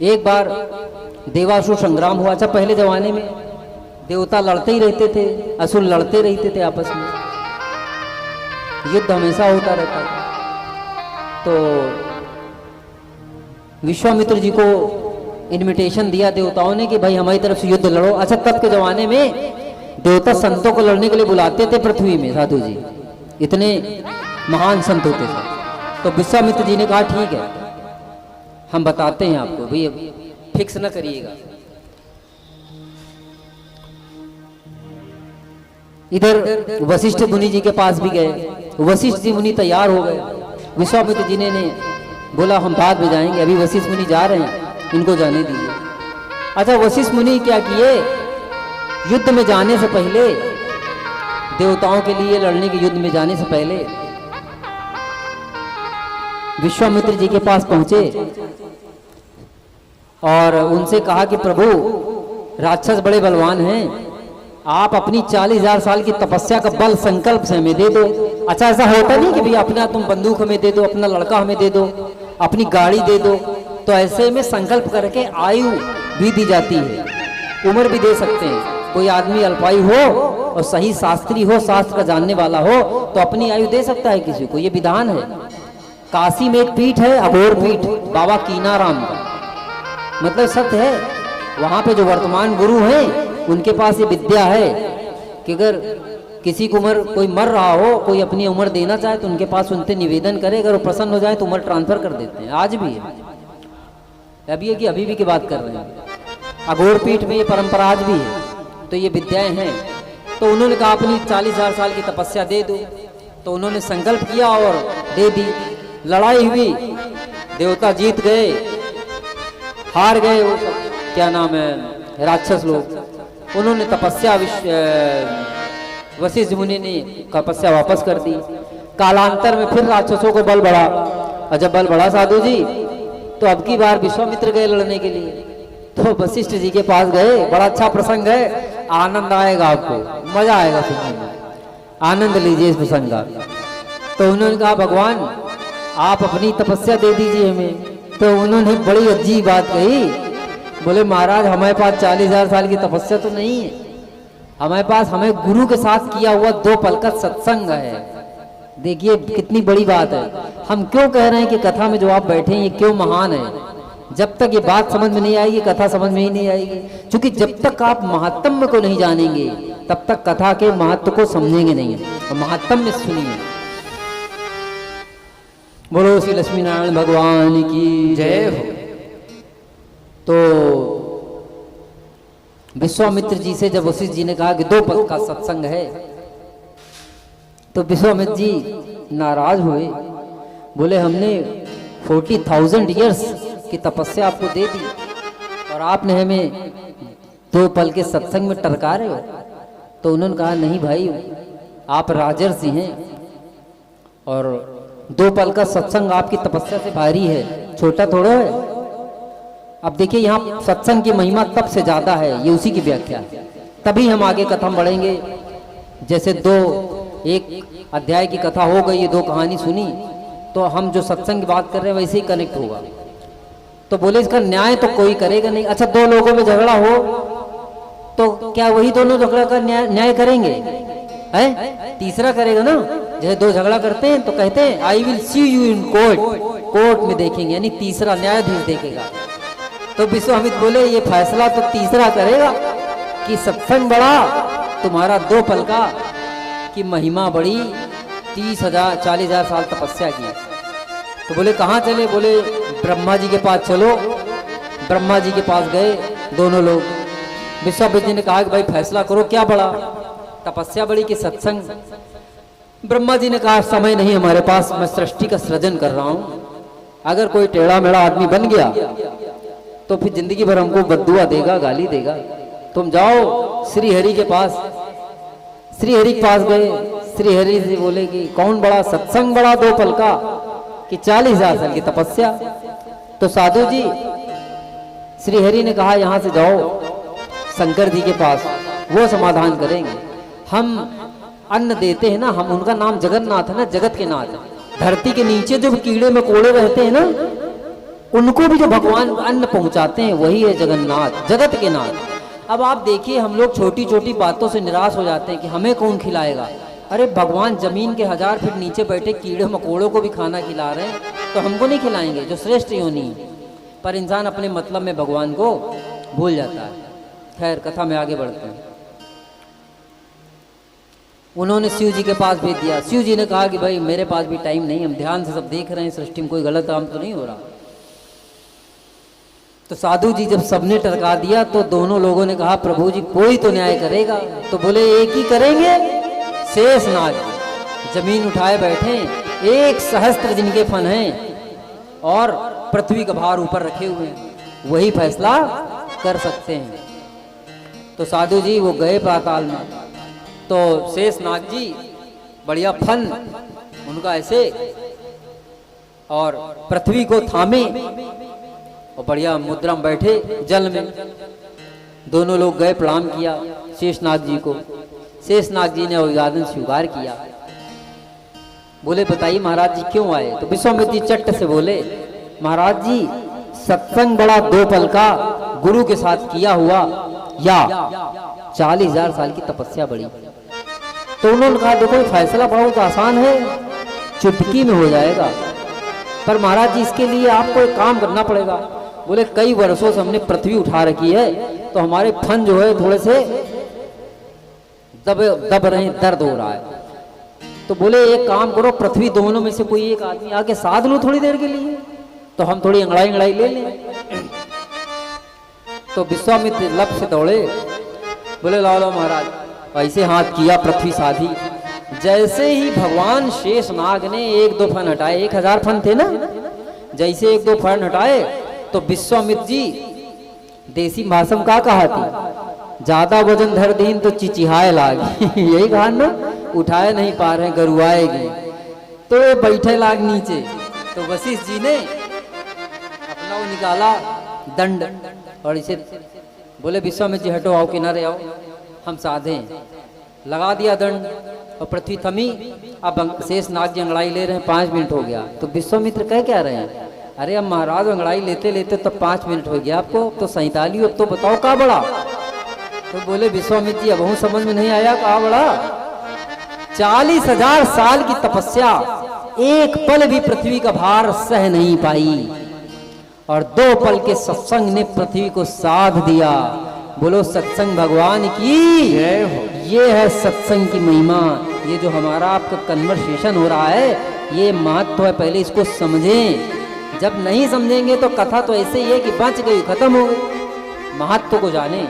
एक बार देवासुर संग्राम हुआ। अच्छा, पहले जमाने में देवता लड़ते ही रहते थे, असुर लड़ते रहते थे आपस में, युद्ध हमेशा होता रहता था। तो विश्वामित्र जी को इनविटेशन दिया देवताओं ने कि भाई हमारी तरफ से युद्ध लड़ो। अच्छा, तब के जमाने में देवता संतों को लड़ने के लिए बुलाते थे पृथ्वी में, साधु जी इतने महान संत होते थे। तो विश्वामित्र जी ने कहा ठीक है, हम बताते हैं आपको, भाई फिक्स ना करिएगा। इधर वशिष्ठ मुनि जी के पास भी गए। वशिष्ठ जी मुनि तैयार हो गए। विश्वामित्र जी ने बोला हम बाद में जाएंगे, अभी वशिष्ठ मुनि जा रहे हैं, इनको जाने दीजिए। अच्छा, वशिष्ठ मुनि क्या किए, युद्ध में जाने से पहले, देवताओं के लिए लड़ने के युद्ध में जाने से पहले विश्वामित्र जी के पास पहुंचे और उनसे कहा कि प्रभु, राक्षस बड़े बलवान हैं, आप अपनी 40,000 साल की तपस्या का बल संकल्प से हमें दे दो। अच्छा, ऐसा होता नहीं कि भाई अपना तुम बंदूक हमें दे दो, अपना लड़का हमें दे दो, अपनी गाड़ी दे दो। तो ऐसे में संकल्प करके आयु भी दी जाती है, उम्र भी दे सकते हैं। कोई आदमी अल्पायु हो और सही शास्त्री हो, शास्त्र का जानने वाला हो, तो अपनी आयु दे सकता है किसी को, ये विधान है। काशी में एक पीठ है, अघोर पीठ, बाबा कीनाराम का, मतलब सत्य है। वहां पे जो वर्तमान गुरु हैं उनके पास ये विद्या है कि अगर किसी को उम्र, कोई मर रहा हो, कोई अपनी उम्र देना चाहे तो उनके पास उनसे निवेदन करे, अगर वो प्रसन्न हो जाए तो उम्र ट्रांसफर कर देते हैं। आज भी है, अभी है कि अभी भी की बात कर रहे हैं, अघोर पीठ में ये परंपरा आज भी है। तो ये विद्याएं हैं। तो उन्होंने कहा अपनी 40,000 साल की तपस्या दे दो। तो उन्होंने संकल्प किया और दे दी। लड़ाई हुई, देवता जीत गए, हार गए वो सब, क्या नाम है, राक्षस लोग। उन्होंने तपस्या, वशिष्ठ मुनि ने तपस्या वापस कर दी। कालांतर में फिर राक्षसों को बल बढ़ा, और जब बल बढ़ा साधु जी, तो अब की बार विश्वामित्र गए लड़ने के लिए। तो वशिष्ठ जी के पास गए। बड़ा अच्छा प्रसंग है, आनंद आएगा आपको, मजा आएगा सुनने में, आनंद लीजिए इस प्रसंग का। तो उन्होंने कहा भगवान आप अपनी तपस्या दे दीजिए हमें। तो उन्होंने बड़ी अजीब बात कही, बोले महाराज हमारे पास 40,000 साल की तपस्या तो नहीं है, हमारे पास, हमें गुरु के साथ किया हुआ 2 पल का सत्संग है। देखिए कितनी बड़ी बात है। हम क्यों कह रहे हैं कि कथा में जो आप बैठे हैं ये क्यों महान है। जब तक ये बात समझ में नहीं आएगी, कथा समझ में ही नहीं आएगी। क्योंकि जब तक आप महात्म्य को नहीं जानेंगे, तब तक कथा के महत्व को समझेंगे नहीं। तो महात्म्य सुनिए। बोलो श्री लक्ष्मी नारायण भगवान की जय हो। तो विश्वामित्र जी से जब वशिष्ठ जी ने कहा कि 2 पल का सत्संग है, तो विश्वामित्र जी नाराज हुए। बोले हमने 40,000 ईयर्स की तपस्या आपको दे दी और आपने हमें 2 पल के सत्संग में टरका रहे हो। तो उन्होंने कहा नहीं भाई, आप राजर्षि हैं और 2 पल का सत्संग आपकी तपस्या से भारी है, छोटा थोड़ा है। अब देखिए यहाँ सत्संग की महिमा तब से ज्यादा है, ये उसी की व्याख्या है। तभी हम आगे कथा बढ़ेंगे। जैसे एक अध्याय की कथा हो गई, ये 2 कहानी सुनी, तो हम जो सत्संग की बात कर रहे हैं वैसे ही कनेक्ट होगा। तो बोले इसका न्याय तो कोई करेगा नहीं। अच्छा, 2 लोगों में झगड़ा हो तो क्या वही दोनों झगड़ा का न्याय करेंगे? है तीसरा करेगा ना। जैसे 2 झगड़ा करते हैं तो कहते हैं I will see you in court, court में देखेंगे, यानी तीसरा न्यायाधीश देखेगा। तो विश्वामित्र बोले ये फैसला तो तीसरा करेगा कि सत्संग बड़ा, तुम्हारा 2 पल का की महिमा बड़ी, 40,000 साल तपस्या की। तो बोले कहाँ चले? बोले ब्रह्मा जी के पास चलो। ब्रह्मा जी के पास गए दोनों लोग। विश्वामित्र जी ने कहा कि भाई फैसला करो, क्या बड़ा, तपस्या बड़ी कि सत्संग? ब्रह्मा जी ने कहा समय नहीं हमारे पास, मैं सृष्टि का सृजन कर रहा हूं। अगर कोई टेढ़ा मेढ़ा आदमी बन गया तो फिर जिंदगी भर हमको बद्दुआ देगा, गाली देगा। तुम जाओ श्री हरि के पास। श्री हरि के पास गए। श्री हरि से बोले कि कौन बड़ा, सत्संग बड़ा 2 पल का कि 40,000 साल की तपस्या? तो साधु जी श्री हरि ने कहा यहां से जाओ शंकर जी के पास, वो समाधान करेंगे। हम अन्न देते हैं ना, हम, उनका नाम जगन्नाथ है ना, जगत के नाथ है। धरती के नीचे जो कीड़े मकोड़े रहते हैं ना, उनको भी जो भगवान अन्न पहुंचाते हैं वही है जगन्नाथ, जगत के नाथ। अब आप देखिए, हम लोग छोटी छोटी बातों से निराश हो जाते हैं कि हमें कौन खिलाएगा। अरे भगवान जमीन के 1000 फीट नीचे बैठे कीड़े मकोड़ों को भी खाना खिला रहे हैं, तो हमको नहीं खिलाएंगे जो श्रेष्ठ योनि है। पर इंसान अपने मतलब में भगवान को भूल जाता है। खैर, कथा में आगे बढ़ते हैं। उन्होंने शिव जी के पास भेज दिया। शिव जी ने कहा कि भाई मेरे पास भी टाइम नहीं, हम ध्यान से सब देख रहे हैं, सृष्टि में कोई गलत काम तो नहीं हो रहा। तो साधु जी जब सबने टरका दिया तो दोनों लोगों ने कहा प्रभु जी कोई तो न्याय करेगा। तो बोले एक ही करेंगे, शेषनाग जमीन उठाए बैठे, 1 सहस्त्र जिनके फन हैं और पृथ्वी का भार ऊपर रखे हुए हैं, वही फैसला कर सकते हैं। तो साधु जी वो गए पाताल में, तो शेषनाग जी बढ़िया फन उनका ऐसे और पृथ्वी को थामे और बढ़िया मुद्रा में बैठे जल में। दोनों लोग गए, प्रणाम किया शेषनाग जी को। शेषनाग जी ने अभिवादन स्वीकार किया। बोले बताइए महाराज जी क्यों आए? तो विश्वामित्र जी चट्ट से बोले महाराज जी सत्संग बड़ा 2 पल का गुरु के साथ किया हुआ या 40,000 साल की तपस्या बड़ी। तो उन्होंने कहा देखो फैसला बहुत आसान है, चुटकी में हो जाएगा, पर महाराज जी इसके लिए आपको एक काम करना पड़ेगा। बोले कई वर्षों से हमने पृथ्वी उठा रखी है, तो हमारे फन जो है थोड़े से दब रहे, दर्द हो रहा है। तो बोले एक काम करो, पृथ्वी दोनों में से कोई एक आदमी आके साध लो थोड़ी देर के लिए, तो हम थोड़ी अंगड़ाई ले लें। तो विश्वामित्र लब से दौड़े, बोले लाओ महाराज। ऐसे हाथ किया, पृथ्वी साधी। जैसे ही भगवान शेषनाग ने 1-2 फन हटाए, 1000 फन थे ना, जैसे 1-2 फन हटाए तो विश्वामित्र जी देसी भाषा में क्या कहा थी, ज्यादा वजन धर दीन तो चिचिहाए लागी यही कहा ना, उठाए नहीं पा रहे गरुआएगी, तो ये बैठे लाग नीचे। तो वशिष्ठ जी ने अपना वो निकाला दंड और इसे बोले विश्वामित्र जी हटो, आओ किनारे आओ, हम साधे। लगा दिया दंड और पृथ्वी थमी। अब शेषनाग जी अंगड़ाई ले रहे हैं, 5 मिनट हो गया। तो विश्वामित्र कह क्या रहे हैं, अरे अब महाराज अंगड़ाई लेते लेते तब 5 मिनट हो गया आपको, तो 47, अब तो बताओ कहाँ बड़ा। तो बोले विश्वामित्र जी अब हूँ समझ में नहीं आया, कहाँ बड़ा। 40,000 साल की तपस्या एक पल भी पृथ्वी का भार सह नहीं पाई, और 2 पल के सत्संग ने पृथ्वी को साध दिया। बोलो सत्संग भगवान की, ये है सत्संग की महिमा। ये जो हमारा आपका कन्वर्सेशन हो रहा है, ये महत्व है, पहले इसको समझें। जब नहीं समझेंगे तो कथा तो ऐसे ही है कि बच गई, खत्म हो गई। महत्व को जाने।